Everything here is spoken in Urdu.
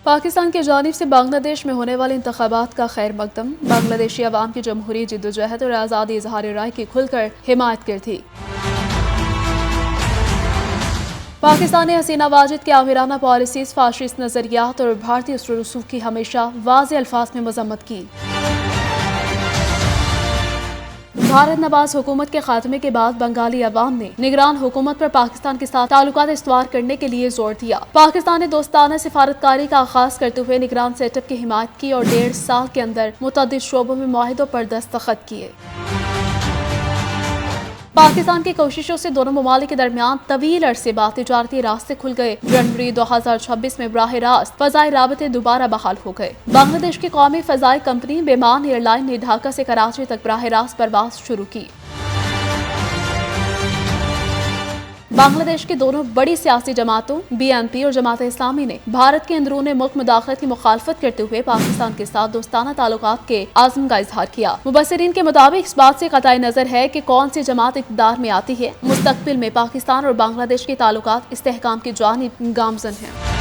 پاکستان کی جانب سے بنگلہ دیش میں ہونے والے انتخابات کا خیر مقدم، بنگلہ دیشی عوام کی جمہوری جدوجہد اور آزادی اظہار رائے کی کھل کر حمایت کی تھی۔ پاکستان نے حسینہ واجد کی آمرانہ پالیسیز، فاشسٹ نظریات اور بھارتی اصول و رسوخ کی ہمیشہ واضح الفاظ میں مذمت کی۔ بھارت نواز حکومت کے خاتمے کے بعد بنگالی عوام نے نگران حکومت پر پاکستان کے ساتھ تعلقات استوار کرنے کے لیے زور دیا۔ پاکستان نے دوستانہ سفارتکاری کا آغاز کرتے ہوئے نگران سیٹ اپ کی حمایت کی اور 1.5 سال کے اندر متعدد شعبوں میں معاہدوں پر دستخط کیے۔ پاکستان کی کوششوں سے دونوں ممالک کے درمیان طویل عرصے بعد تجارتی راستے کھل گئے۔ جنوری 2026 میں براہ راست فضائی رابطے دوبارہ بحال ہو گئے۔ بنگلہ دیش کی قومی فضائی کمپنی بیمان ایئر لائن نے ڈھاکہ سے کراچی تک براہ راست پرواز شروع کی۔ بنگلہ دیش کی دونوں بڑی سیاسی جماعتوں BNP اور جماعت اسلامی نے بھارت کے اندرون ملک مداخلت کی مخالفت کرتے ہوئے پاکستان کے ساتھ دوستانہ تعلقات کے عزم کا اظہار کیا۔ مبصرین کے مطابق اس بات سے قطعی نظر ہے کہ کون سی جماعت اقتدار میں آتی ہے، مستقبل میں پاکستان اور بنگلہ دیش کے تعلقات استحکام کی جانب گامزن ہیں۔